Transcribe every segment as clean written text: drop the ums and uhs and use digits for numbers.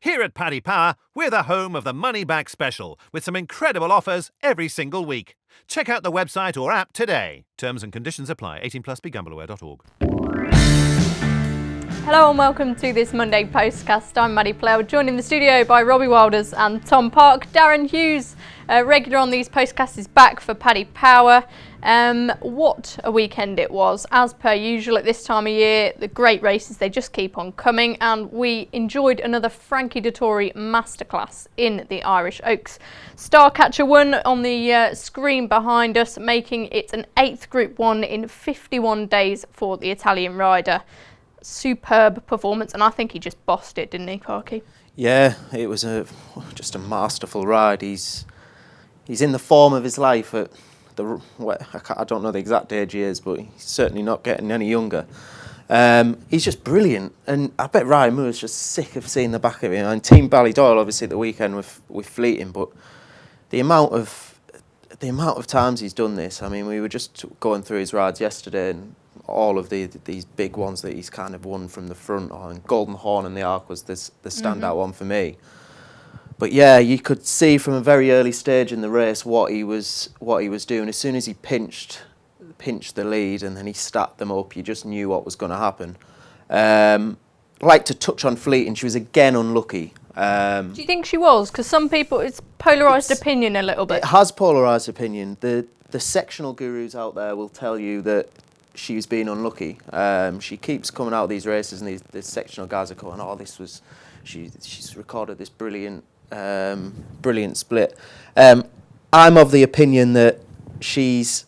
Here at Paddy Power, we're the home of the Money Back Special, with some incredible offers every single week. Check out the website or app today. Terms and conditions apply. 18 plus begambleaware.org. Hello and welcome to this Monday Postcast. I'm Maddie Plough, joined in the studio by Robbie Wilders and Tom Park. Darren Hughes, regular on these postcasts, is back for Paddy Power. What a weekend it was. As per usual at this time of year, the great races, they just keep on coming, and we enjoyed another Frankie Dettori masterclass in the Irish Oaks. Starcatcher won on the screen behind us, making it an 8th Group 1 in 51 days for the Italian rider. Superb performance, and I think he just bossed it, didn't he, Parky? Yeah, it was just a masterful ride. He's in the form of his life at I don't know the exact age he is, but he's certainly not getting any younger. He's just brilliant, and I bet Ryan Moore's just sick of seeing the back of him. And Team Ballydoyle obviously at the weekend with Fleeting, but the amount of times he's done this. I mean, we were just going through his rides yesterday, and all of these big ones that he's kind of won from the front. And Golden Horn and the Arc was the standout one for me. But yeah, you could see from a very early stage in the race what he was doing. As soon as he pinched the lead and then he stacked them up, you just knew what was going to happen. I'd like to touch on Fleeting. She was again unlucky. Do you think she was? Because some people, it's polarised opinion a little bit. It has polarised opinion. The sectional gurus out there will tell you that she's been unlucky. She keeps coming out of these races, and these sectional guys are going, "Oh, she's recorded this brilliant split." I'm of the opinion that she's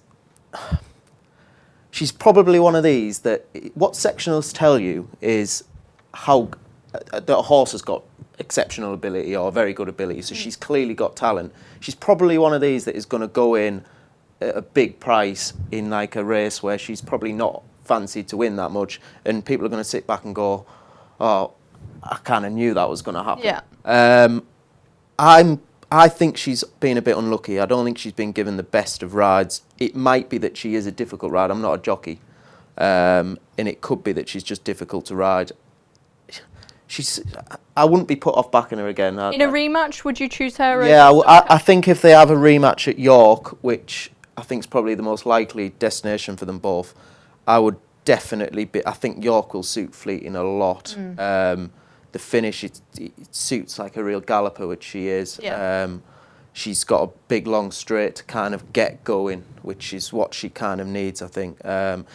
probably one of these that what sectionals tell you is how that a horse has got exceptional ability or very good ability. So she's clearly got talent. She's probably one of these that is going to go in at a big price in like a race where she's probably not fancied to win that much, and people are going to sit back and go, "Oh, I kind of knew that was going to happen." Yeah. I think she's been a bit unlucky. I don't think she's been given the best of rides. It might be that she is a difficult rider. I'm not a jockey, and it could be that she's just difficult to ride. I wouldn't be put off backing her again. In a rematch, would you choose her? Yeah, I think if they have a rematch at York, which I think is probably the most likely destination for them both, I would definitely be. I think York will suit Fleeting a lot. The finish, it suits like a real galloper, which she is. Yeah. She's got a big long straight to kind of get going, which is what she kind of needs, I think. The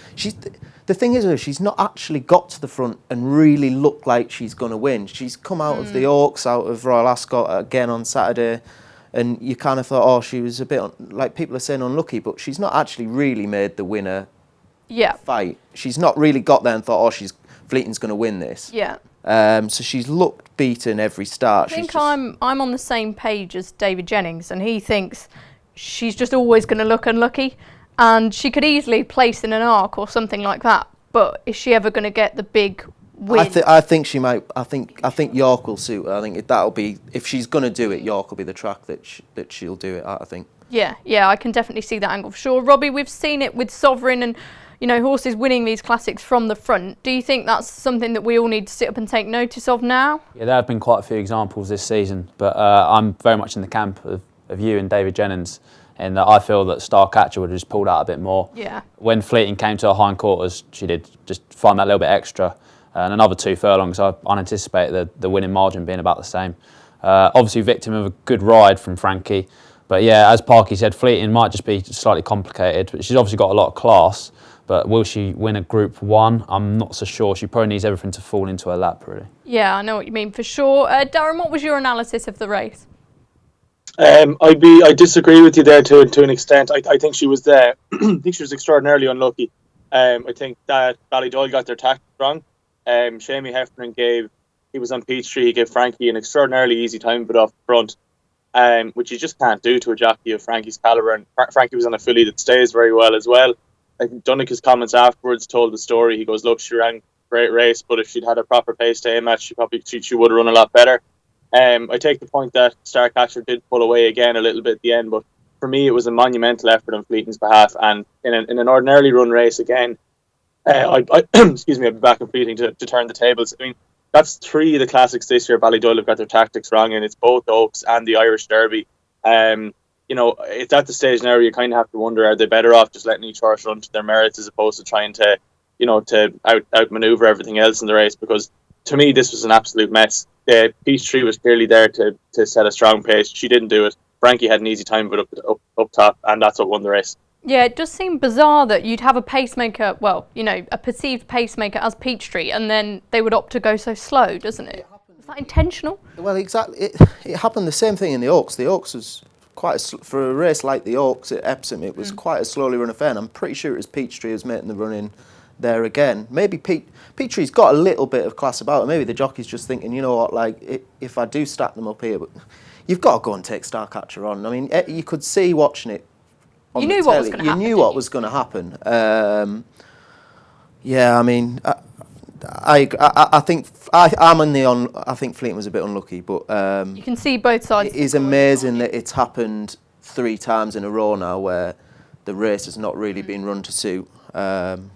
thing is, she's not actually got to the front and really looked like she's going to win. She's come out of the Oaks, out of Royal Ascot again on Saturday, and you kind of thought, oh, she was a bit, like people are saying, unlucky, but she's not actually really made the winner fight. She's not really got there and thought, oh, Fleeting's going to win this. Yeah. So she's looked beaten every start. I think I'm on the same page as David Jennings, and he thinks she's just always going to look unlucky, and she could easily place in an Arc or something like that. But is she ever going to get the big win? I think she might. I think York will suit her. I think that'll be, if she's going to do it, York will be the track that she'll do it at, I think. Yeah, I can definitely see that angle for sure. Robbie, we've seen it with Sovereign and horses winning these classics from the front. Do you think that's something that we all need to sit up and take notice of now? Yeah, there have been quite a few examples this season, but I'm very much in the camp of you and David Jennings, in that I feel that Starcatcher would have just pulled out a bit more. Yeah. When Fleeting came to her hindquarters, she did just find that little bit extra. And another 2 furlongs, I anticipate the winning margin being about the same. Obviously victim of a good ride from Frankie, but yeah, as Parky said, Fleeting might just be slightly complicated. But she's obviously got a lot of class. But will she win a Group 1? I'm not so sure. She probably needs everything to fall into her lap, really. Yeah, I know what you mean, for sure. Darren, what was your analysis of the race? I disagree with you there to an extent. I think she was there. I think she was extraordinarily unlucky. I think that Ballydoyle got their tactics wrong. Shamie Heffernan he was on Peachtree, he gave Frankie an extraordinarily easy time but off front, which you just can't do to a jockey of Frankie's calibre. And Frankie was on a filly that stays very well as well. I think Dunica's comments afterwards told the story. He goes, look, she ran a great race, but if she'd had a proper pace to aim at, she would have run a lot better. I take the point that Starcatcher did pull away again a little bit at the end, but for me it was a monumental effort on Fleeting's behalf, and in an ordinarily run race again, I'd be back in Fleeting to turn the tables. I mean, that's 3 of the classics this year. Ballydoyle have got their tactics wrong, and it's both Oaks and the Irish Derby. It's at the stage now where you kind of have to wonder, are they better off just letting each horse run to their merits as opposed to trying to, to outmaneuver everything else in the race? Because to me, this was an absolute mess. Peachtree was clearly there to set a strong pace. She didn't do it. Frankie had an easy time of it up top, and that's what won the race. Yeah, it does seem bizarre that you'd have a pacemaker, a perceived pacemaker as Peachtree, and then they would opt to go so slow, doesn't it? Is that intentional? Well, exactly. It happened the same thing in the Oaks. The Oaks was for a race like the Oaks at Epsom, it was quite a slowly run affair, and I'm pretty sure it was Peachtree who was making the run in there again. Maybe Peachtree's got a little bit of class about it. Maybe the jockey's just thinking, you know what, like, if I do stack them up here, but you've got to go and take Starcatcher on. I mean, you could see watching it on you the knew telly. what was going to happen. You knew what was going to happen. Yeah, I mean, I think I think Fleeting was a bit unlucky, but you can see both sides. It is amazing that it's happened 3 times in a row now where the race has not really been run to suit.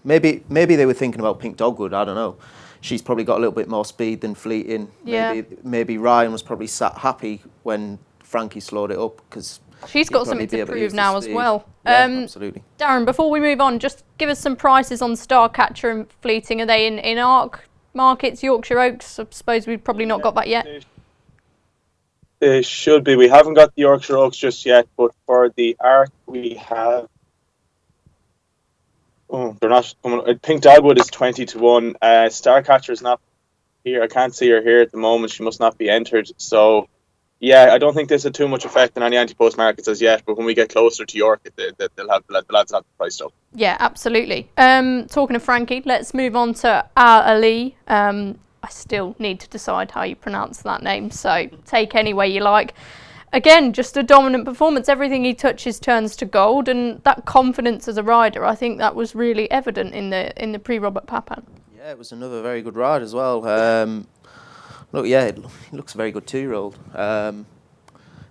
Maybe they were thinking about Pink Dogwood. I don't know. She's probably got a little bit more speed than Fleeting. Yeah. Maybe Ryan was probably sat happy when Frankie slowed it up because she's got something to prove now as well. Yeah, absolutely. Darren, before we move on, just give us some prices on Starcatcher and Fleeting. Are they in ARC markets, Yorkshire Oaks? I suppose we've probably not got that yet. They should be. We haven't got the Yorkshire Oaks just yet, but for the ARC we have. Oh, they're not coming. Pink Dogwood is 20-1. Starcatcher is not here. I can't see her here at the moment. She must not be entered. So, yeah, I don't think this had too much effect on any anti-post markets as yet. But when we get closer to York, they'll have the lads have the price up. Yeah, absolutely. Talking of Frankie, let's move on to Al Ali. I still need to decide how you pronounce that name, so take any way you like. Again, just a dominant performance. Everything he touches turns to gold, and that confidence as a rider, I think that was really evident in the pre-Robert Pappan. Yeah, it was another very good ride as well. It looks a very good 2-year-old.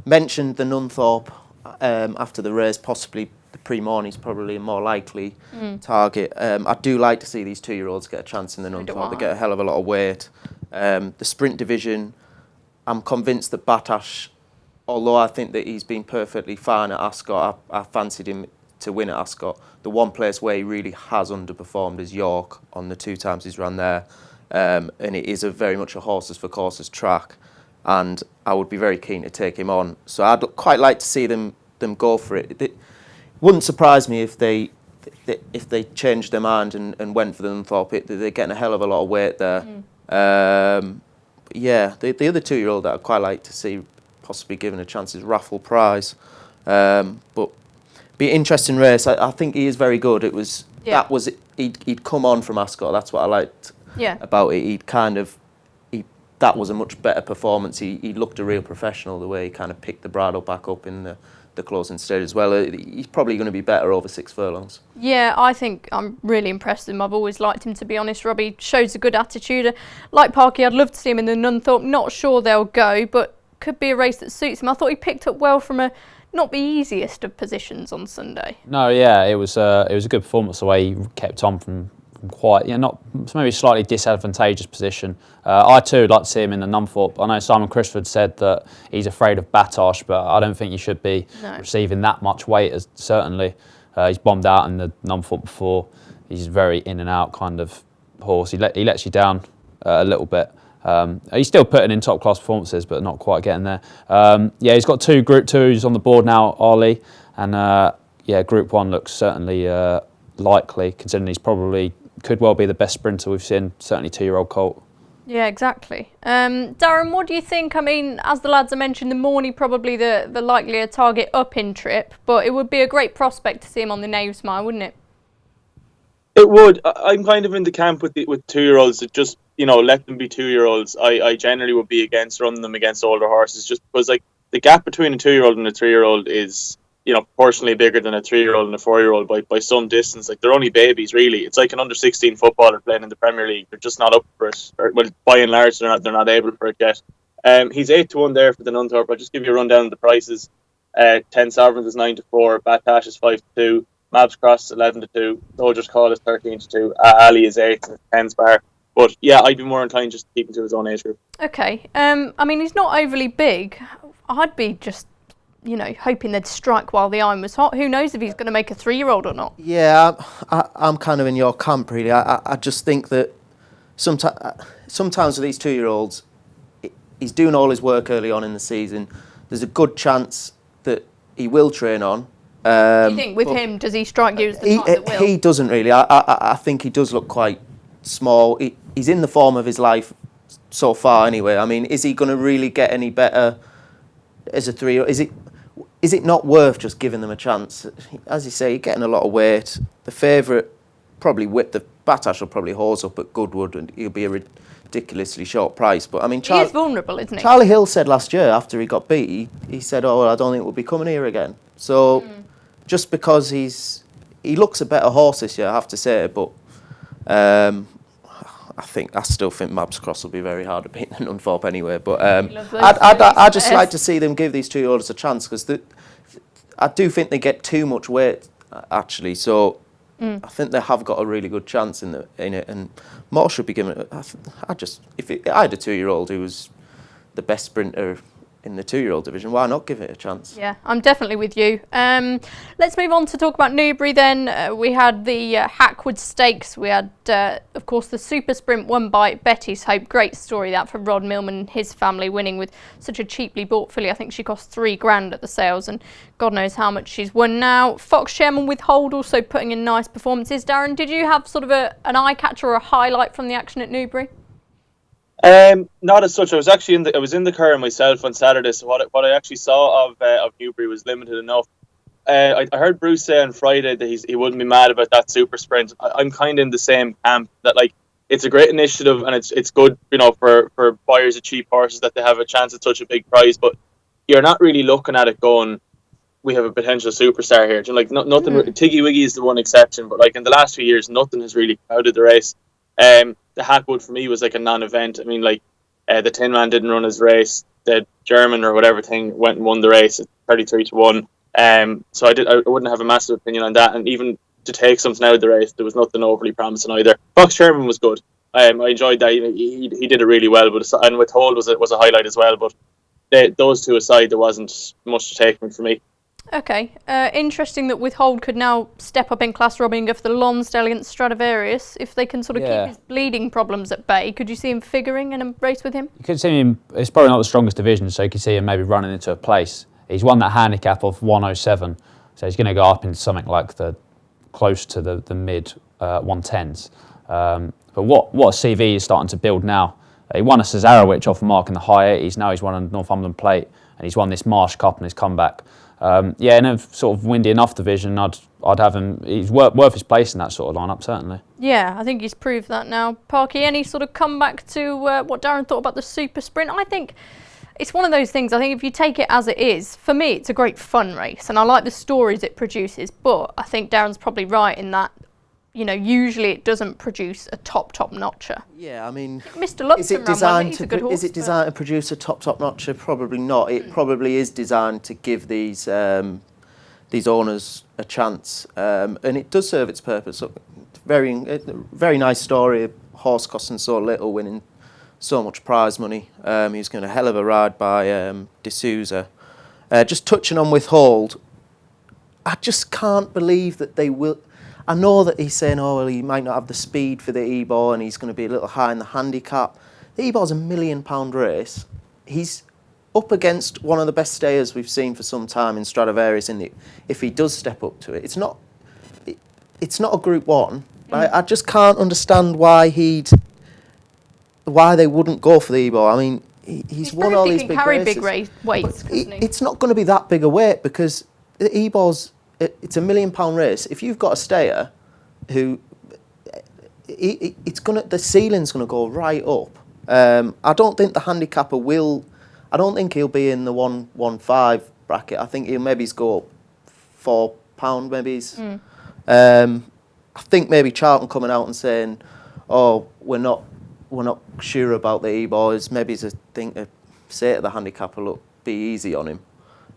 Mentioned the Nunthorpe after the race, possibly the pre-morning's probably a more likely target. I do like to see these 2-year-olds get a chance in the Nunthorpe. They get a hell of a lot of weight. The sprint division, I'm convinced that Batash, although I think that he's been perfectly fine at Ascot, I fancied him to win at Ascot. The one place where he really has underperformed is York on the 2 times he's run there. And it is very much a horses for courses track. And I would be very keen to take him on. So I'd quite like to see them go for it. It wouldn't surprise me if they changed their mind and went for the Nunthorpe. They're getting a hell of a lot of weight there. The other 2-year-old that I'd quite like to see possibly given a chance is Raffle Prize, but be an interesting race. I think he is very good. He'd come on from Ascot. That's what I liked about it. That was a much better performance. He looked a real professional the way he kind of picked the bridle back up in the closing stage as well. He's probably going to be better over 6 furlongs. Yeah, I think I'm really impressed with him. I've always liked him, to be honest. Robbie shows a good attitude. Like Parky, I'd love to see him in the Nunthorpe. Not sure they'll go, but could be a race that suits him. I thought he picked up well from not the easiest of positions on Sunday. No, yeah, it was a good performance the way he kept on from quite, not maybe slightly disadvantageous position. I too would like to see him in the Nunthorpe. I know Simon Crisford said that he's afraid of Batash, but I don't think he should be receiving that much weight. Certainly, he's bombed out in the Nunthorpe before. He's very in and out kind of horse. He lets you down a little bit. He's still putting in top class performances, but not quite getting there. He's got 2 Group 2s on the board now, Ali, and Group 1 looks certainly likely, considering he's probably could well be the best sprinter we've seen, certainly 2-year-old colt. Yeah, exactly. Darren, what do you think? I mean, as the lads have mentioned, the Morney probably the likelier target up in trip, but it would be a great prospect to see him on the Knave Smile, wouldn't it? It would. I'm kind of in the camp with 2-year-olds that just, let them be 2-year-olds. I generally would be against running them against older horses, just because the gap between a 2-year-old and a 3-year-old is, proportionally bigger than a 3-year-old and a 4-year-old by some distance. They're only babies, really. It's like an under-16 footballer playing in the Premier League. They're just not up for it. Well, by and large, they're not able for it yet. He's 8-1 there for the Nunthorpe. I'll just give you a rundown of the prices. 10 Sovereigns is 9-4. Batash is 5-2. Mabs Cross is 11-2. Soldier's Call is 13-2. Ali is 8. 10's Bar But yeah, I'd be more inclined just to keep him to his own age group. Okay. I mean, he's not overly big. I'd be just, hoping they'd strike while the iron was hot. Who knows if he's going to make a 3-year-old or not? Yeah, I'm kind of in your camp, really. I just think that sometimes with these 2-year-olds, he's doing all his work early on in the season. There's a good chance that he will train on. Do you think with him, does he strike you as the type that will? He doesn't really. I think he does look quite small. He's in the form of his life so far anyway. I mean, is he going to really get any better as a 3-year-old? Is it not worth just giving them a chance? As you say, getting a lot of weight. The favourite probably the Batash will probably hose up at Goodwood, and he'll be a ridiculously short price. But I mean, he is vulnerable, isn't he? Charlie Hill said last year after he got beat, he said, "Oh, well, I don't think we'll be coming here again." So just because he looks a better horse this year, I have to say, but I still think Mabs Cross will be very hard to beat than Nunthorpe anyway. But I just like to see them give these 2-year-olds a chance, because I do think they get too much weight actually. So I think they have got a really good chance in it, and more should be given. I had a 2-year-old who was the best sprinter in the 2-year-old division, why not give it a chance? Yeah, I'm definitely with you. Let's move on to talk about Newbury then. We had the Hackwood Stakes. We had, of course, the Super Sprint won by Betty's Hope. Great story that for Rod Millman and his family, winning with such a cheaply bought filly. I think she cost $3,000 at the sales, and God knows how much she's won now. Fox Chairman Withhold also putting in nice performances. Darren, did you have sort of an eye catcher or a highlight from the action at Newbury? Not as such. I was actually in the car myself on Saturday, so what I actually saw of Newbury was limited enough. I heard Bruce say on Friday that he wouldn't be mad about that super sprint. I'm kind of in the same camp, that like it's a great initiative and it's good, for buyers of cheap horses, that they have a chance at such a big prize. But you're not really looking at it going, we have a potential superstar here. Nothing. Tiggy Wiggy is the one exception, but like in the last few years, nothing has really crowded the race. The Hackwood for me was like a non-event. I mean, like the Tin Man didn't run his race. The German or whatever thing went and won the race at 33-1. So I wouldn't have a massive opinion on that. And even to take something out of the race, there was nothing overly promising either. Fox Sherman was good. I enjoyed that. He did it really well. And Withhold was a highlight as well. But those two aside, there wasn't much to take from for me. Okay, interesting that Withhold could now step up in class, robbing of the Lonsdale against Stradivarius. If they can sort of keep his bleeding problems at bay, could you see him figuring in a race with him? You could see him, it's probably not the strongest division, so you could see him maybe running into a place. He's won that handicap of 107, so he's going to go up into something like close to the mid 110s. But what a CV is starting to build now. He won a Cesarewitch off a mark in the high 80s, now he's won a Northumberland Plate, and he's won this Marsh Cup in his comeback. In a sort of windy enough division, I'd have him. He's worth his place in that sort of lineup, certainly. Yeah, I think he's proved that now. Parky, any sort of comeback to what Darren thought about the Super Sprint? I think it's one of those things. I think if you take it as it is, for me, it's a great fun race, and I like the stories it produces. But I think Darren's probably right in that. Usually it doesn't produce a top notcher. Yeah, I mean, Mr. Lupton is it designed to produce a top notcher? Probably not. It probably is designed to give these owners a chance, and it does serve its purpose. Very nice story. A horse costing so little, winning so much prize money. He was getting a hell of a ride by D'Souza. Just touching on Withhold, I just can't believe that they will. I know that he's saying, he might not have the speed for the Ebor and he's going to be a little high in the handicap. The Ebor's £1 million not He's up against one of the best stayers we've seen for some time in Stradivarius. If he does step up to it, it's not a Group 1. I just can't understand why they wouldn't go for the Ebor. I mean, he's won all these big races. Big weights. It's not going to be that big a weight because the Ebor's. It's £1 million race. If you've got a stayer who, the ceiling's gonna go right up. I don't think the handicapper will. I don't think he'll be in the 115 bracket. I think he'll maybe go up £4. Maybe. I think maybe Charlton coming out and saying, we're not sure about the E-boys. Maybe it's a thing to say to the handicapper, look, be easy on him.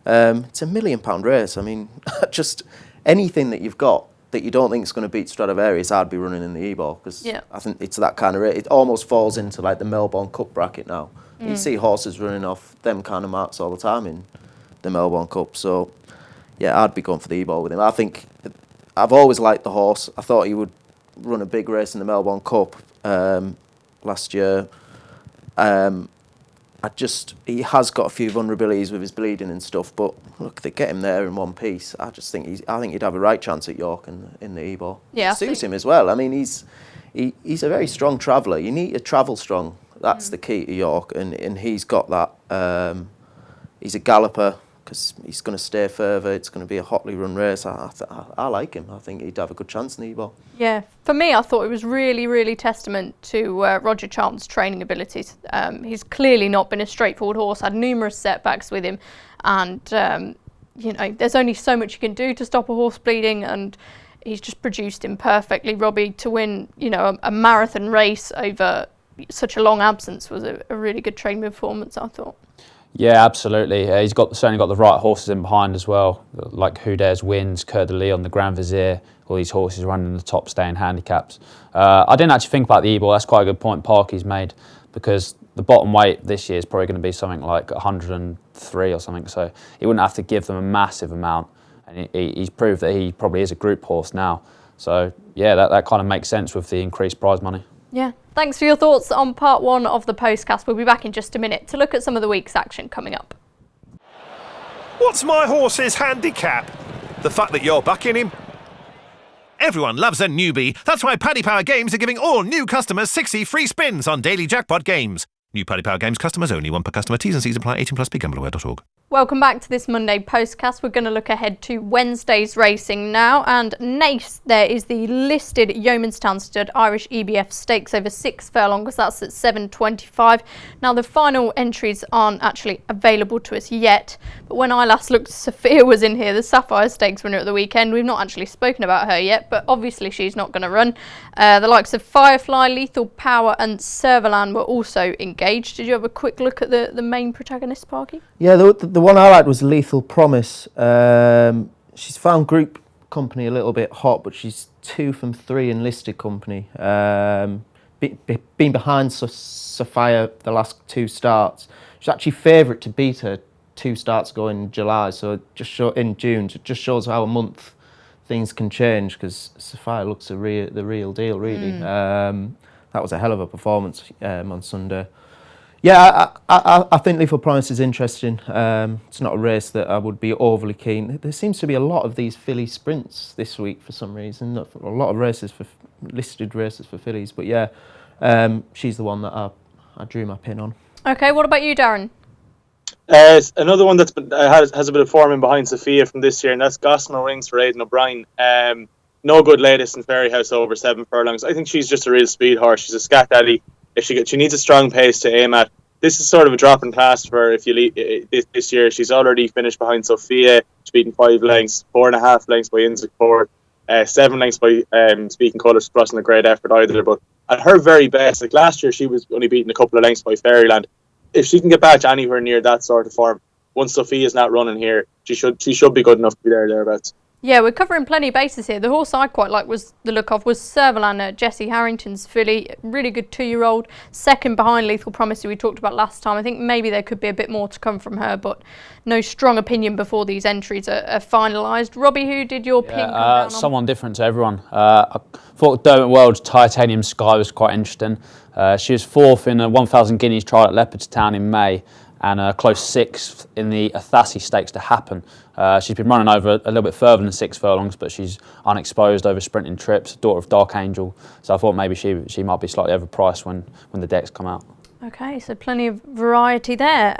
It's £1 million race. I mean, just anything that you've got that you don't think is going to beat Stradivarius, I'd be running in the E-Ball, because Yeah. I think it's that kind of rate. It almost falls into like the Melbourne Cup bracket now. You see horses running off them kind of marks all the time in the Melbourne Cup. So, yeah, I'd be going for the E-Ball with him. I think I've always liked the horse. I thought he would run a big race in the Melbourne Cup last year. He has got a few vulnerabilities with his bleeding and stuff, but look, they get him there in one piece. I think he'd have a right chance at York in the E-Ball. Yeah, It suits him as well. I mean, he's a very strong traveller. You need to travel strong. That's the key to York, and he's got that. He's a galloper because he's going to stay further. It's going to be a hotly run race. I like him. I think he'd have a good chance in the E-Ball. Yeah, for me, I thought it was really, really testament to Roger Chant's training abilities. He's clearly not been a straightforward horse, had numerous setbacks with him, and there's only so much you can do to stop a horse bleeding, and he's just produced him perfectly. Robbie, to win, a marathon race over such a long absence was a really good training performance, I thought. Yeah, absolutely. He's certainly got the right horses in behind as well, like Who Dares Wins, Coeur de Lion, the Grand Vizier. All these horses running in the top staying handicaps. I didn't actually think about the E-Ball. That's quite a good point Parky's made, because the bottom weight this year is probably going to be something like 103 or something. So he wouldn't have to give them a massive amount, and he's proved that he probably is a group horse now. So yeah, that kind of makes sense with the increased prize money. Yeah, thanks for your thoughts on part 1 of the Postcast. We'll be back in just a minute to look at some of the week's action coming up. What's my horse's handicap? The fact that you're backing him? Everyone loves a newbie. That's why Paddy Power Games are giving all new customers 60 free spins on daily jackpot games. New Paddy Power Games customers only, one per customer. T's and C's apply. 18+. BeGambleAware.org. Welcome back to this Monday Postcast. We're going to look ahead to Wednesday's racing now. And Nace, there is the listed Yeomanstown Stud Irish EBF Stakes over 6 furlongs. That's at 7.25. Now, the final entries aren't actually available to us yet. But when I last looked, Sophia was in here, the Sapphire Stakes winner at the weekend. We've not actually spoken about her yet, but obviously she's not going to run. The likes of Firefly, Lethal Power and Servalan were also engaged. Did you have a quick look at the main protagonist, Parky? Yeah, the one I liked was Lethal Promise. She's found group company a little bit hot, but she's 2 from 3 in listed company. Been behind Sophia the last 2 starts. She's actually favourite to beat her 2 starts ago in July, so in June. It just shows how a month things can change, because Sophia looks the real deal, really. That was a hell of a performance on Sunday. Yeah, I think Lethal Promise is interesting. It's not a race that I would be overly keen. There seems to be a lot of these filly sprints this week for some reason. A lot of listed races for fillies. But yeah, she's the one that I drew my pin on. Okay, what about you, Darren? Another one that's been, has a bit of form in behind Sophia from this year, and that's Gossamer Rings for Aidan O'Brien. No good latest in Fairyhouse over 7 furlongs. I think she's just a real speed horse. She's a scat daddy. If she needs a strong pace to aim at. This is sort of a drop in class for her. If you leave this year, she's already finished behind Sophia. She's beaten 5 lengths, 4.5 lengths by Innsbruck Ford, 7 lengths by Speaking Colours. Wasn't a great effort either. But at her very best, like last year, she was only beaten a couple of lengths by Fairyland. If she can get back to anywhere near that sort of form, once Sophia's not running here, she should be good enough to be thereabouts. Yeah, we're covering plenty of bases here. The horse I quite like was Servalan, Jesse Harrington's filly. Really good 2-year-old. Second behind Lethal Promise, who we talked about last time. I think maybe there could be a bit more to come from her, but no strong opinion before these entries are finalised. Robbie, who did your pin come down on? Someone different to everyone. I thought Dermot World's Titanium Sky was quite interesting. She was 4th in a 1,000 guineas trial at Leopardstown in May, and a close 6th in the Athasi Stakes to Happen. She's been running over a little bit further than 6 furlongs, but she's unexposed over sprinting trips, daughter of Dark Angel. So I thought maybe she might be slightly overpriced when the decks come out. Okay, so plenty of variety there.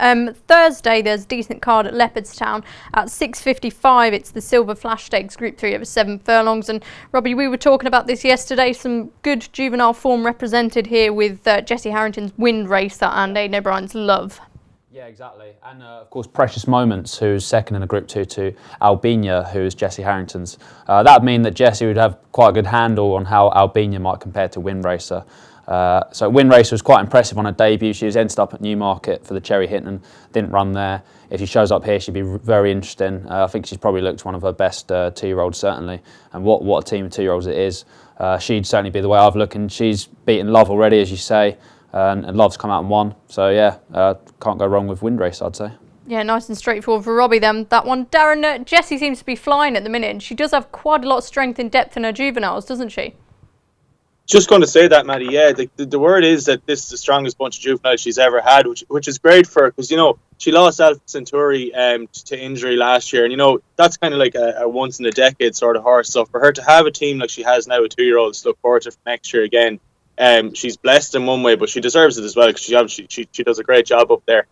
Thursday, there's a decent card at Leopardstown at 6.55. It's the Silver Flash Stakes Group 3 over 7 furlongs. And Robbie, we were talking about this yesterday. Some good juvenile form represented here with Jesse Harrington's Wind Racer and Aidan O'Brien's Love. Yeah, exactly. And of course, Precious Moments, who's second in a Group 2 to Albania, who's Jesse Harrington's. That would mean that Jesse would have quite a good handle on how Albania might compare to Wind Racer. So Win Race was quite impressive on her debut. She was ended up at Newmarket for the Cherry Hinton, didn't run there. If she shows up here, she'd be very interesting. I think she's probably looked one of her best 2-year-olds, certainly. And what a team of 2-year-olds it is. She'd certainly be the way I've looked, and she's beaten Love already, as you say, and Love's come out and won. So yeah, can't go wrong with Win Race, I'd say. Yeah, nice and straightforward for Robbie then, that one. Darren, Jessie seems to be flying at the minute, and she does have quite a lot of strength and depth in her juveniles, doesn't she? Just going to say that, Maddie. Yeah, the word is that this is the strongest bunch of juveniles she's ever had, which is great for her because, you know, she lost Alpha Centauri to injury last year, and, you know, that's kind of like a once-in-a-decade sort of horse. So for her to have a team like she has now with 2-year-olds to look forward to for next year again, she's blessed in one way, but she deserves it as well because she does a great job up there.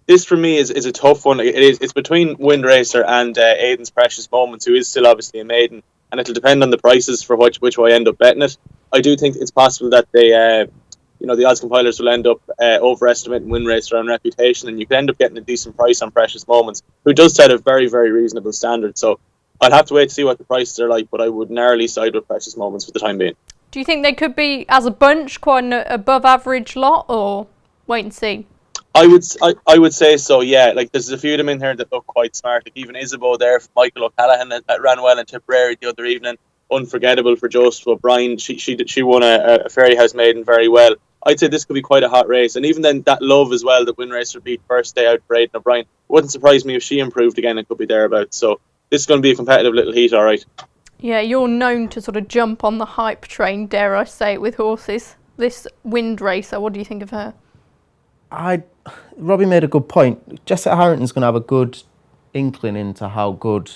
This for me is a tough one. It's between Wind Racer and Aiden's Precious Moments, who is still obviously a maiden, and it'll depend on the prices for which way I end up betting it. I do think it's possible that they, the odds compilers will end up overestimating Wind Racer on reputation, and you can end up getting a decent price on Precious Moments, who does set a very, very reasonable standard. So I'll have to wait to see what the prices are like, but I would narrowly side with Precious Moments for the time being. Do you think they could be, as a bunch, quite an above average lot, or wait and see? I would say so, yeah. Like, there's a few of them in here that look quite smart. Like, even Isabeau there for Michael O'Callaghan that ran well in Tipperary the other evening. Unforgettable for Joseph O'Brien. She won a Fairy House Maiden very well. I'd say this could be quite a hot race. And even then, that Love as well that Win Racer beat first day out for Aidan O'Brien. Wouldn't surprise me if she improved again. It could be thereabouts. So this is going to be a competitive little heat, all right. Yeah, you're known to sort of jump on the hype train, dare I say, with horses. This Wind Racer, what do you think of her? Robbie made a good point. Jessica Harrington's going to have a good inkling into how good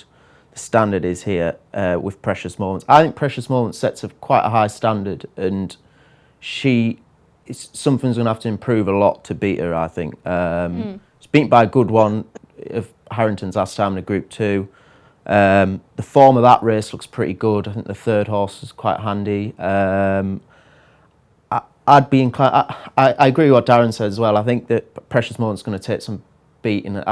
the standard is here with Precious Moments. I think Precious Moments sets quite a high standard, and something's going to have to improve a lot to beat her, I think. It's beaten by a good one of Harrington's last time in a Group 2. The form of that race looks pretty good. I think the third horse is quite handy. I'd be inclined. I agree with what Darren said as well. I think that Precious Moment's going to take some beating,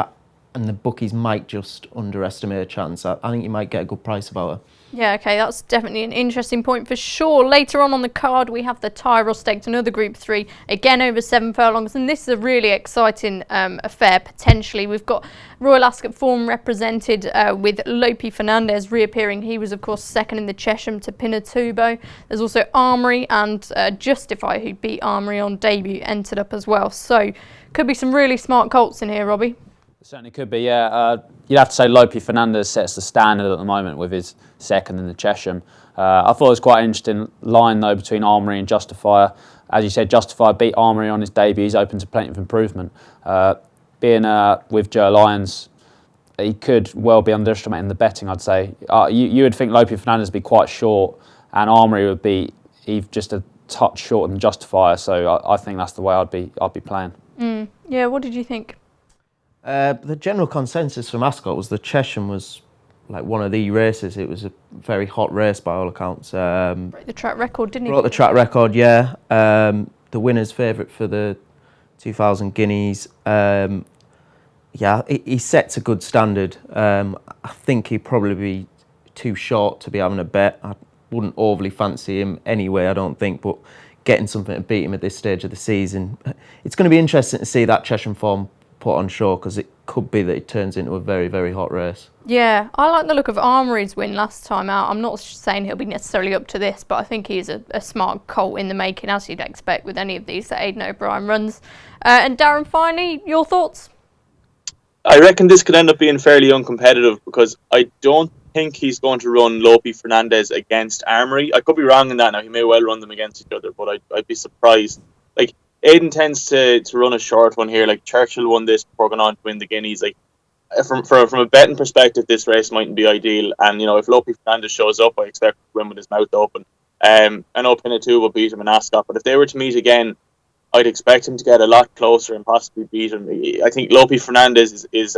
and the bookies might just underestimate her chance. I think you might get a good price about her. Yeah, okay, that's definitely an interesting point for sure. Later on the card, we have the Tyrrell Stakes, another Group 3, again over 7 furlongs, and this is a really exciting affair, potentially. We've got Royal Ascot form represented with Lope Fernandez reappearing. He was, of course, second in the Chesham to Pinatubo. There's also Armory and Justify, who beat Armory on debut, entered up as well. So, could be some really smart colts in here, Robbie. It certainly could be, yeah. You'd have to say Lope Fernandez sets the standard at the moment with his second in the Chesham. I thought it was quite an interesting line, though, between Armory and Justifier. As you said, Justifier beat Armory on his debut. He's open to plenty of improvement. Being with Joe Lyons, he could well be underestimating the betting, I'd say. You would think Lope Fernandez would be quite short, and Armory would be just a touch shorter than Justifier. So I think that's the way I'd be playing. Yeah, what did you think? The general consensus from Ascot was the Chesham was like one of the races. It was a very hot race by all accounts. Broke the track record, didn't he? Broke the track record, yeah. The winner's favourite for the 2,000 guineas. He sets a good standard. I think he'd probably be too short to be having a bet. I wouldn't overly fancy him anyway, I don't think, but getting something to beat him at this stage of the season. It's going to be interesting to see that Chesham form put on show, because it could be that it turns into a very, very hot race. Yeah, I like the look of Armory's win last time out. I'm not saying he'll be necessarily up to this, but I think he's a smart colt in the making, as you'd expect with any of these that Aidan O'Brien runs. And Darren, finally, your thoughts? I reckon this could end up being fairly uncompetitive, because I don't think he's going to run Lope Fernandez against Armory. I could be wrong in that now. He may well run them against each other, but I'd be surprised. Like, Aidan tends to run a short one here. Like, Churchill won this before going on to win the Guineas. Like, from a betting perspective, this race mightn't be ideal. And, you know, if Lope Fernandez shows up, I expect him to win with his mouth open. I know Pinatubo will beat him in Ascot, but if they were to meet again, I'd expect him to get a lot closer and possibly beat him. I think Lope Fernandez is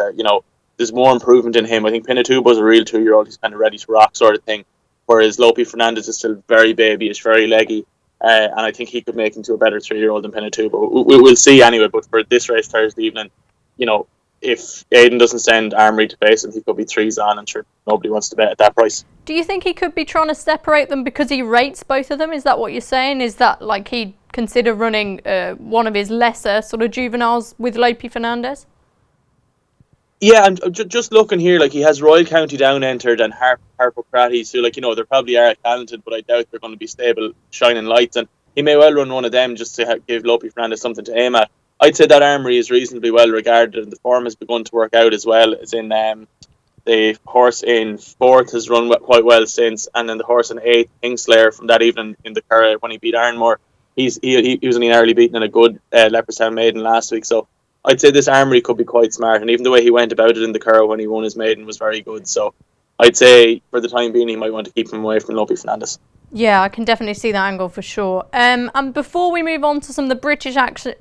there's more improvement in him. I think Pinatubo is a real 2-year-old. He's kind of ready to rock sort of thing. Whereas Lope Fernandez is still very babyish, very leggy. And I think he could make him to a better 3-year-old than Pinatubo. We'll see anyway, but for this race Thursday evening, you know, if Aidan doesn't send Armory to face him, he could be 3s on, and sure, nobody wants to bet at that price. Do you think he could be trying to separate them because he rates both of them? Is that what you're saying? Is that like he'd consider running one of his lesser sort of juveniles with Lope Fernandez? Yeah, and just looking here, like he has Royal County Down entered and Harpo Cratties, who, like, you know, they probably are talented, but I doubt they're going to be stable, shining lights, and he may well run one of them just to give Lope Fernandez something to aim at. I'd say that Armory is reasonably well regarded, and the form has begun to work out as well. As in, the horse in 4th has run quite well since, and then the horse in 8th, Kingslayer, from that evening in the Curragh when he beat Ironmore, he was only narrowly beaten in a good Leopardstown maiden last week. So I'd say this Armory could be quite smart, and even the way he went about it in the Curragh when he won his maiden was very good. So I'd say for the time being, he might want to keep him away from Lope Fernandez. Yeah, I can definitely see that angle for sure. And before we move on to some of the British action,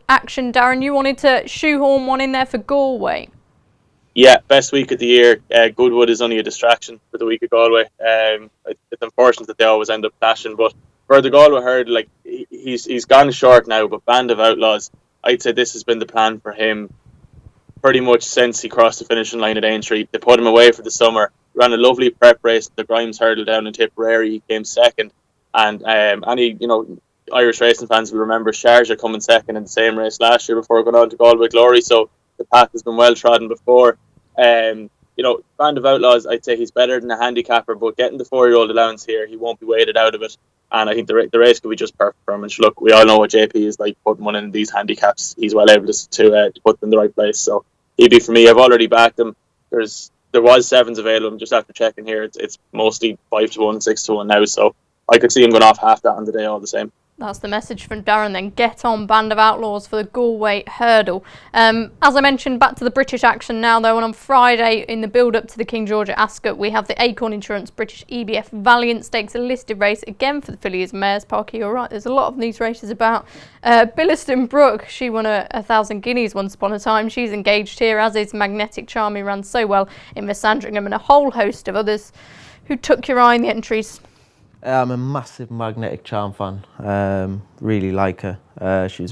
Darren, you wanted to shoehorn one in there for Galway. Yeah, best week of the year. Goodwood is only a distraction for the week of Galway. It's unfortunate that they always end up clashing, but for the Galway herd, like, he's gone short now, but Band of Outlaws, I'd say this has been the plan for him pretty much since he crossed the finishing line at Aintree. They put him away for the summer, ran a lovely prep race, the Grimes hurdle down in Tipperary, he came second, and any Irish racing fans will remember Sharjah coming second in the same race last year before going on to Galway Glory, so the path has been well trodden before. Band of Outlaws, I'd say he's better than a handicapper, but getting the 4-year-old allowance here, he won't be weighted out of it, and I think the race could be just perfect for him. And look, we all know what JP is like putting one in these handicaps. He's well able to put them in the right place, so he'd be for me. I've already backed him. There was 7s available. Just after checking here, it's mostly 5-1, 6-1 now, so I could see him going off half that on the day all the same. That's the message from Darren then. Get on Band of Outlaws for the Galway hurdle. As I mentioned, back to the British action now though, and on Friday in the build-up to the King George at Ascot, we have the Acorn Insurance British EBF Valiant Stakes, a listed race again for the fillies mares. Parky, you're right, there's a lot of these races about. Billiston Brook, she won 1,000 guineas once upon a time. She's engaged here, as is Magnetic Charm, who ran so well in Miss Sandringham, and a whole host of others. Who took your eye in the entries? I'm a massive Magnetic Charm fan. Really like her. She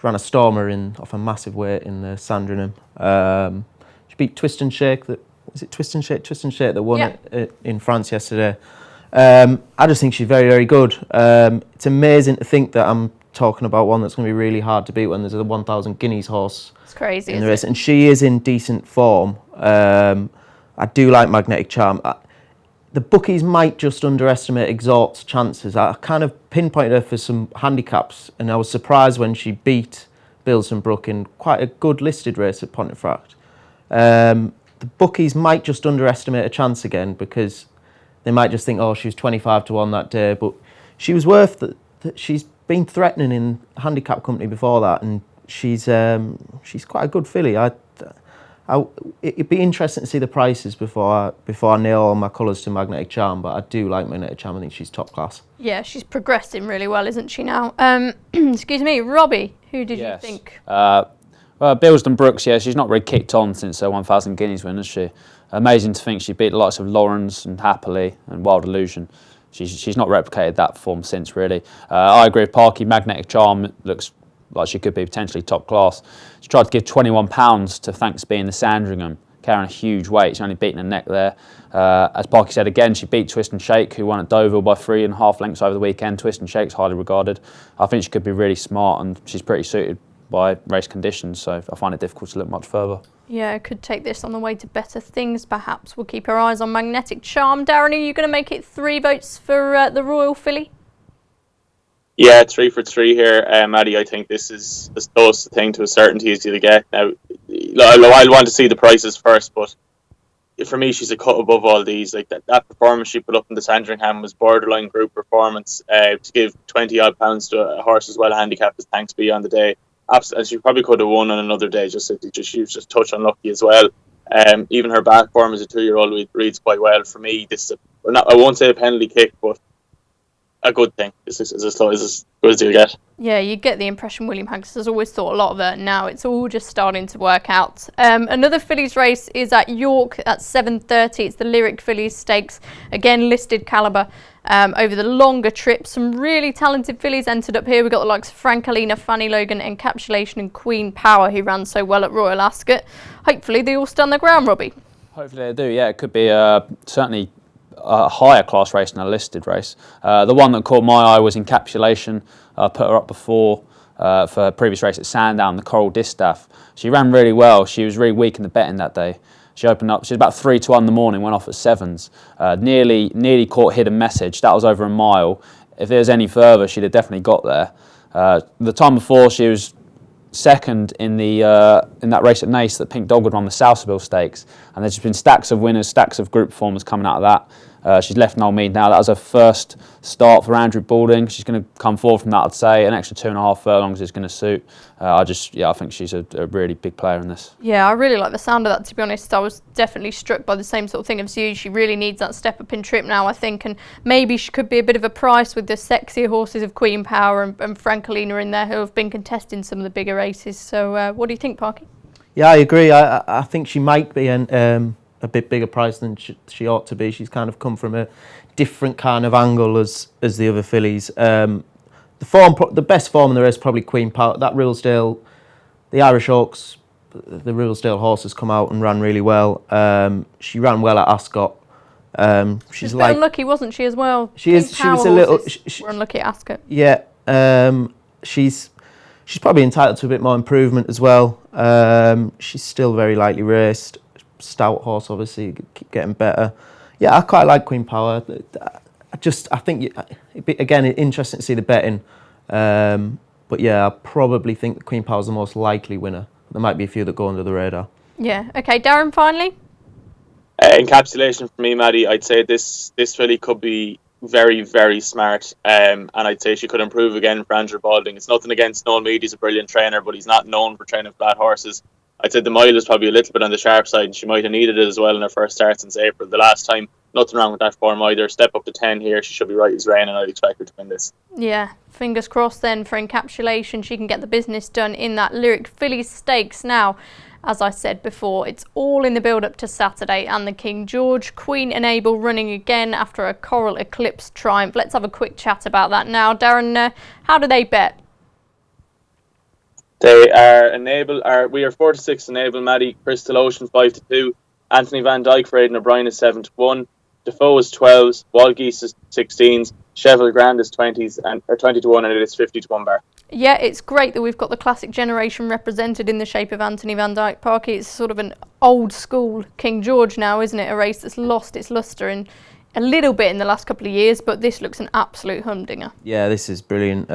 ran a stormer off a massive weight in the Sandringham. She beat Twist and Shake. Twist and Shake that won it in France yesterday. I just think she's very, very good. It's amazing to think that I'm talking about one that's going to be really hard to beat when there's a 1,000 guineas horse. It's crazy in the race, and she is in decent form. I do like Magnetic Charm. The bookies might just underestimate Exhort's chances. I kind of pinpointed her for some handicaps, and I was surprised when she beat Billiston Brook in quite a good listed race at Pontefract. The bookies might just underestimate her chance again, because they might just think, she was 25-1 that day, but she was worth that. She's been threatening in handicap company before that, and she's quite a good filly. It'd be interesting to see the prices before I nail all my colours to Magnetic Charm, but I do like Magnetic Charm. I think she's top class. Yeah, she's progressing really well, isn't she now? Excuse me, Robbie, who did you think? Billiston Brooks, she's not really kicked on since her 1,000 guineas win, has she? Amazing to think she beat the likes of Lawrence and Happily and Wild Illusion. She's not replicated that form since, really. I agree with Parky. Magnetic Charm looks like she could be potentially top class. She tried to give £21 to Thanks Be in the Sandringham, carrying a huge weight. She's only beaten a neck there. As Parky said again, she beat Twist and Shake, who won at Deauville by 3.5 lengths over the weekend. Twist and Shake's highly regarded. I think she could be really smart, and she's pretty suited by race conditions, so I find it difficult to look much further. Yeah, could take this on the way to better things, perhaps. We'll keep our eyes on Magnetic Charm. Darren, are you going to make it 3 votes for the Royal Filly? Yeah, 3 for 3 here, Maddie. I think this is as close a thing to a certainty as you'll get. Now, I'll want to see the prices first, but for me, she's a cut above all these. Like that performance she put up in the Sandringham was borderline group performance. To give 20 odd pounds to a horse as well handicapped as Thanks Be on the day, and she probably could have won on another day. She was just touch unlucky as well. Even her back form as a 2-year-old reads quite well for me. I won't say a penalty kick, but a good thing. Is as good as you get. Yeah, you get the impression William Hanks has always thought a lot of it. Now it's all just starting to work out. Another fillies race is at York at 7:30. It's the Lyric Fillies Stakes. Again, listed calibre over the longer trip. Some really talented fillies entered up here. We've got the likes of Frankalina, Fanny Logan, Encapsulation and Queen Power, who ran so well at Royal Ascot. Hopefully they all stand their ground, Robbie. Hopefully they do, yeah. It could be certainly a higher class race than a listed race. The one that caught my eye was Encapsulation. I put her up before for her previous race at Sandown, the Coral Distaff. She ran really well. She was really weak in the betting that day. She opened up, she was about 3-1 in the morning, went off at sevens. Nearly caught Hidden Message. That was over a mile. If there was any further, she'd have definitely got there. The time before, she was second in that race at Nace that Pink Dog would run the Salsaville Stakes, and there's just been stacks of winners, stacks of group performers coming out of that. She's left Noel Mead now. That was her first start for Andrew Balding. She's going to come forward from that, I'd say. An extra 2.5 furlongs is going to suit. I think she's a really big player in this. Yeah, I really like the sound of that, to be honest. I was definitely struck by the same sort of thing as you. She really needs that step up in trip now, I think, and maybe she could be a bit of a price with the sexier horses of Queen Power and Frankalina in there, who have been contesting some of the bigger races. So what do you think, Parky? Yeah, I agree. I think she might be a bit bigger price than she ought to be. She's kind of come from a different kind of angle as the other fillies. The best form in the race is probably Queen Power. That Rillsdale, the Irish Oaks, the Rillsdale horses come out and ran really well. She ran well at Ascot. She's a bit unlucky, wasn't she, as well? She was a little. Were unlucky at Ascot. Yeah, she's probably entitled to a bit more improvement as well. She's still very lightly raced. Stout horse, obviously, keep getting better. Yeah, I quite like Queen Power. I think it'd be, again, interesting to see the betting. But yeah, I probably think that Queen Power's the most likely winner. There might be a few that go under the radar. Yeah. Okay, Darren, finally. Encapsulation for me, Maddie. I'd say this filly could be very, very smart, and I'd say she could improve again for Andrew Balding. It's nothing against Noel Mead. He's a brilliant trainer, but he's not known for training flat horses. I'd say the mile is probably a little bit on the sharp side, and she might have needed it as well in her first start since April. The last time, nothing wrong with that form either. Step up to 10 here, she should be right as rain, and I'd expect her to win this. Yeah, fingers crossed then for Encapsulation. She can get the business done in that Lyric Fillies Stakes. Now, as I said before, it's all in the build-up to Saturday and the King George. Queen Enable running again after a Coral Eclipse triumph. Let's have a quick chat about that now. Darren, how do they bet? They are we are 4-6 Enable, Maddie. Crystal Ocean 5-2. Anthony Van Dyke for Aidan O'Brien is 7-1. Defoe is 12s. Walgeese is 16s. Cheval Grand is 20s or 20-1, and it is 50-1 bar. Yeah, it's great that we've got the classic generation represented in the shape of Anthony Van Dyke. Parky, it's sort of an old school King George now, isn't it? A race that's lost its lustre in a little bit in the last couple of years, but this looks an absolute humdinger. Yeah, this is brilliant.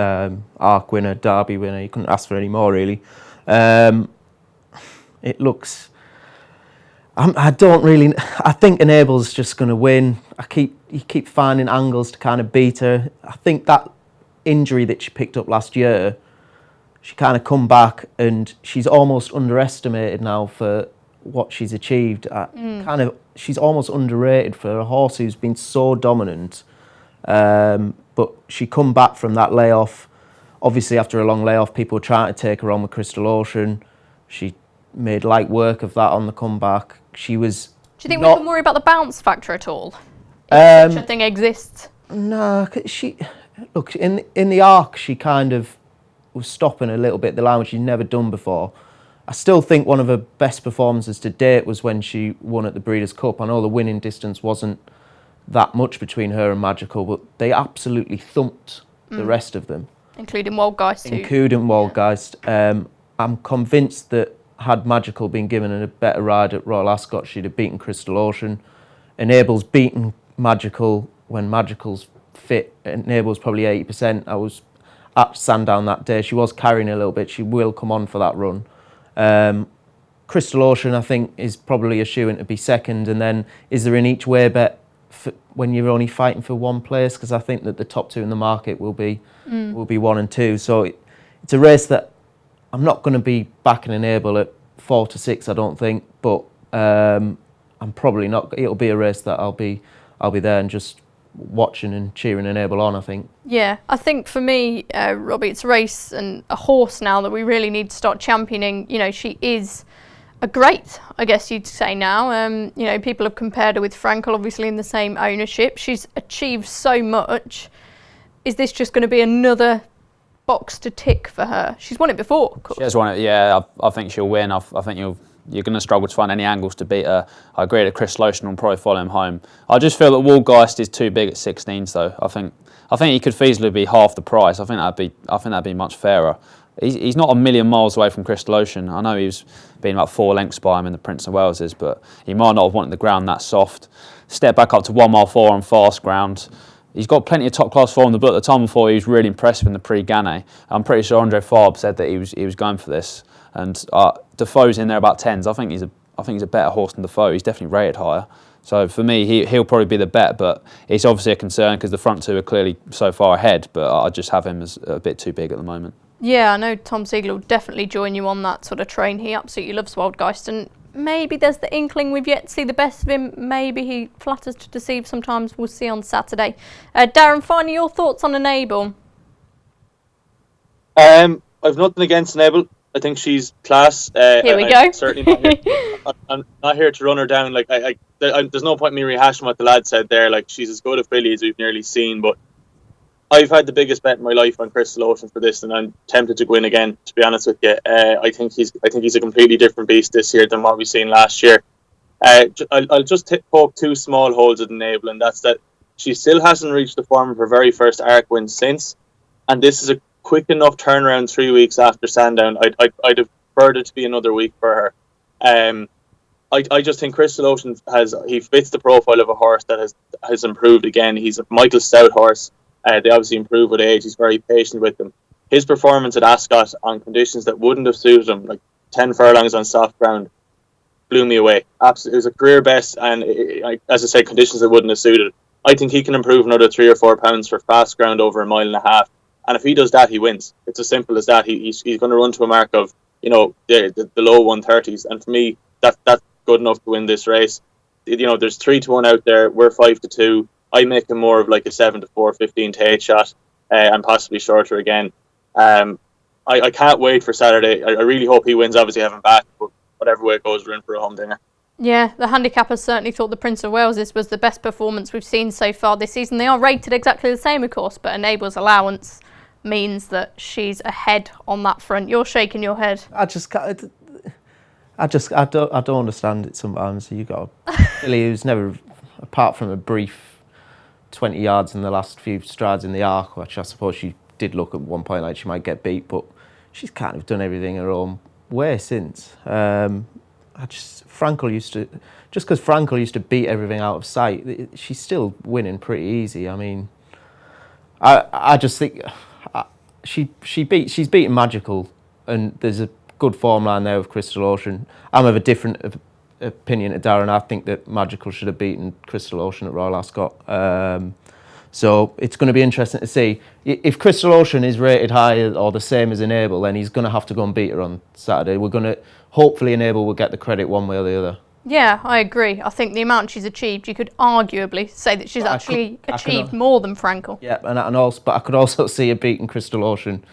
Arc winner, Derby winner. You couldn't ask for any more, really. It looks. I think Enable's just going to win. You keep finding angles to kind of beat her. I think that injury that she picked up last year, she kind of come back and she's almost underestimated now for what she's achieved. She's almost underrated for a horse who's been so dominant. But she come back from that layoff. Obviously, after a long layoff, people were trying to take her on with Crystal Ocean. She made light work of that on the comeback. She was. Do you think we can worry about the bounce factor at all? If such a thing exists? No, look, in the Arc, she kind of was stopping a little bit the line, which she'd never done before. I still think one of her best performances to date was when she won at the Breeders' Cup. I know the winning distance wasn't that much between her and Magical, but they absolutely thumped the rest of them. Including Waldgeist too. Including Waldgeist. I'm convinced that had Magical been given a better ride at Royal Ascot, she'd have beaten Crystal Ocean. Enable's beaten Magical when Magical's fit. Enable's probably 80%. I was at Sandown that day. She was carrying a little bit. She will come on for that run. Crystal Ocean, I think, is probably a shoe-in to be second. And then, is there an each way bet when you're only fighting for one place? Because I think that the top two in the market will be 1 and 2. So it's a race that I'm not going to be backing Enable at 4-6. I don't think, but I'm probably not. It'll be a race that I'll be there and just watching and cheering Enable on, I think. Yeah, I think for me, Robbie, it's a race and a horse now that we really need to start championing. You know, she is a great, I guess you'd say now. You know, people have compared her with Frankel, obviously in the same ownership. She's achieved so much. Is this just going to be another box to tick for her? She's won it before, of course. She has won it, yeah. I think she'll win. I think you're going to struggle to find any angles to beat her. I agree that Chris Lotion will probably follow him home. I just feel that Woolgeist is too big at 16s, though. I think he could feasibly be half the price. I think that'd be much fairer. He's not a million miles away from Chris Lotion. I know he was being about 4 lengths by him in the Prince of Wales's, but he might not have wanted the ground that soft. Step back up to 1 mile 4 on fast ground. He's got plenty of top class form in the book. At the time before, he was really impressive in the Prix-Gannet. I'm pretty sure Andre Farb said that he was going for this. And Defoe's in there about 10s. I think he's a better horse than Defoe. He's definitely rated higher. So for me, he'll probably be the bet, but it's obviously a concern because the front two are clearly so far ahead. But I just have him as a bit too big at the moment. Yeah, I know Tom Siegel will definitely join you on that sort of train. He absolutely loves Woolgeist, and maybe there's the inkling we've yet to see the best of him. Maybe he flatters to deceive sometimes. We'll see on Saturday. Darren, finally, your thoughts on Enable? I've nothing against Enable. I think she's class. Here we go. I'm not here to run her down. Like there's no point in me rehashing what the lad said there. Like, she's as good a filly as we've nearly seen. But I've had the biggest bet in my life on Crystal Ocean for this, and I'm tempted to go in again. To be honest with you, I think he's a completely different beast this year than what we've seen last year. I'll just poke 2 small holes at Enable, and that's that she still hasn't reached the form of her very first ARC win since, and this is a quick enough turnaround 3 weeks after Sandown. I'd have preferred it to be another week for her. I just think Crystal Ocean he fits the profile of a horse that has improved again. He's a Michael Stout horse. They obviously improve with age. He's very patient with them. His performance at Ascot on conditions that wouldn't have suited him, like 10 furlongs on soft ground, blew me away. Absolutely, it was a career best, and as I say, conditions that wouldn't have suited. I think he can improve another 3 or 4 pounds for fast ground over 1.5 miles. And if he does that, he wins. It's as simple as that. He's going to run to a mark of, you know, the low 130s, and for me, that's good enough to win this race. You know, there's 3-1 out there. We're 5-2. I make him more of like a 7-4, 15-8 shot, and possibly shorter again. I can't wait for Saturday. I really hope he wins. Obviously, have him back, but whatever way it goes, we're in for a humdinger. Yeah, the handicappers certainly thought the Prince of Wales was the best performance we've seen so far this season. They are rated exactly the same, of course, but Enable's allowance means that she's ahead on that front. You're shaking your head. I don't understand it sometimes. You got a filly who's never, apart from a brief 20 yards in the last few strides in the arc, which I suppose she did look at one point like she might get beat, but she's kind of done everything her own way since. Frankel used to beat everything out of sight. She's still winning pretty easy. I mean, I just think she's beaten Magical, and there's a good form line there with Crystal Ocean. I'm of a different opinion to Darren. I think that Magical should have beaten Crystal Ocean at Royal Ascot. So it's going to be interesting to see. If Crystal Ocean is rated higher or the same as Enable, then he's going to have to go and beat her on Saturday. Hopefully Enable will get the credit one way or the other. Yeah, I agree. I think the amount she's achieved, you could arguably say that she's achieved more than Frankel. Yeah, but I could also see her beating Crystal Ocean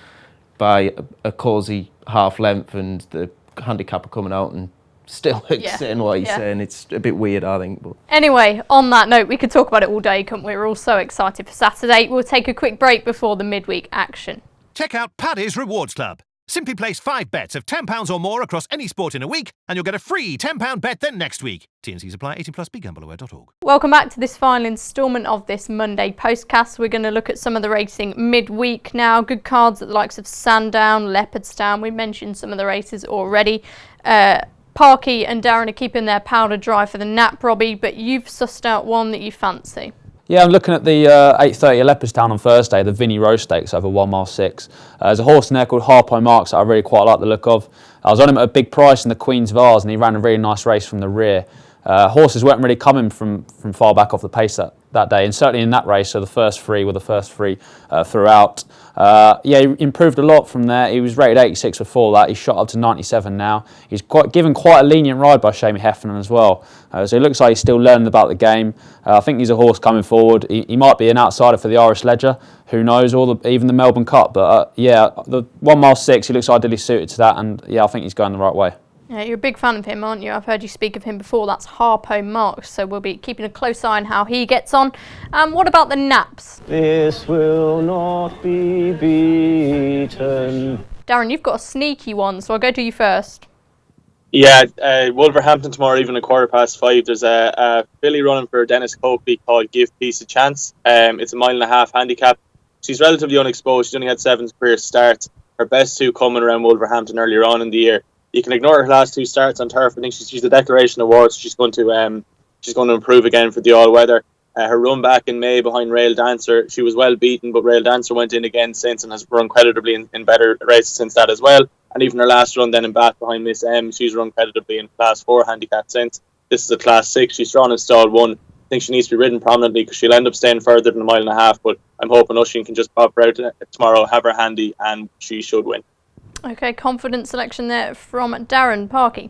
by a cosy half length, and the handicapper coming out and still saying what he's saying. It's a bit weird, I think. But anyway, on that note, we could talk about it all day, couldn't we? We're all so excited for Saturday. We'll take a quick break before the midweek action. Check out Paddy's Rewards Club. Simply place 5 bets of £10 or more across any sport in a week, and you'll get a free £10 bet then next week. T&Cs apply. 18+. BeGambleAware.org. Welcome back to this final instalment of this Monday Postcast. We're going to look at some of the racing midweek now. Good cards at the likes of Sandown, Leopardstown. We mentioned some of the races already. Parky and Darren are keeping their powder dry for the Nap, Robbie, but you've sussed out one that you fancy. Yeah, I'm looking at the 8:30 at Leopardstown on Thursday, the Vinnie Rose Stakes over 1 mile 6. There's a horse in there called Harpo Marks that I really quite like the look of. I was on him at a big price in the Queen's Vase, and he ran a really nice race from the rear. Horses weren't really coming from far back off the pace that day, and certainly in that race. So the first three were the first three throughout. He improved a lot from there. He was rated 86 before that. He's shot up to 97 now. He's given quite a lenient ride by Shamie Heffernan as well. So it looks like he's still learning about the game. I think he's a horse coming forward. He might be an outsider for the Irish Ledger. Who knows? Even the Melbourne Cup. But the 1 mile 6, he looks ideally suited to that. And I think he's going the right way. Yeah, you're a big fan of him, aren't you? I've heard you speak of him before. That's Harpo Marks, so we'll be keeping a close eye on how he gets on. What about the naps? This will not be beaten. Darren, you've got a sneaky one, so I'll go to you first. Yeah, Wolverhampton tomorrow, even at 5:15. There's a filly running for Dennis Coakley called Give Peace a Chance. It's a 1.5 mile handicap. She's relatively unexposed. She's only had 7 career starts. Her best 2 coming around Wolverhampton earlier on in the year. You can ignore her last 2 starts on turf. I think she's the Declaration Award, so she's going to improve again for the all-weather. Her run back in May behind Rail Dancer, she was well beaten, but Rail Dancer went in again since and has run creditably in better races since that as well. And even her last run then in Bath behind Miss M, she's run creditably in Class 4 handicap since. This is a Class 6. She's drawn in stall 1. I think she needs to be ridden prominently because she'll end up staying further than 1.5 miles, but I'm hoping Oisin can just pop her out tomorrow, have her handy, and she should win. Okay, confident selection there from Darren. Parky.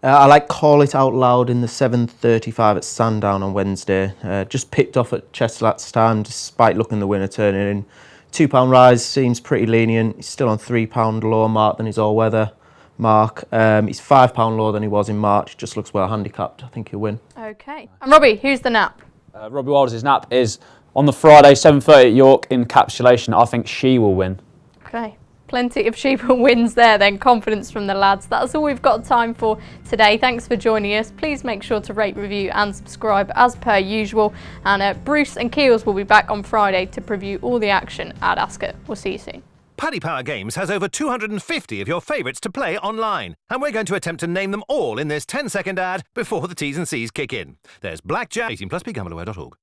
I like Call It Out Loud in the 7:35 at Sandown on Wednesday. Just picked off at Chester last time, despite looking the winner turning in. £2 rise seems pretty lenient. He's still on £3 lower mark than his all-weather mark. He's £5 lower than he was in March. Just looks well handicapped. I think he'll win. Okay. And Robbie, who's the nap? Robbie Wilder's nap is on the Friday, 7:30 at York, encapsulation. I think she will win. Okay. Plenty of Sheba wins there then, confidence from the lads. That's all we've got time for today. Thanks for joining us. Please make sure to rate, review and subscribe as per usual. And Bruce and Keels will be back on Friday to preview all the action at Ascot. We'll see you soon. Paddy Power Games has over 250 of your favourites to play online, and we're going to attempt to name them all in this 10-second ad before the T's and C's kick in. There's Blackjack, 18+, begambleaware.org.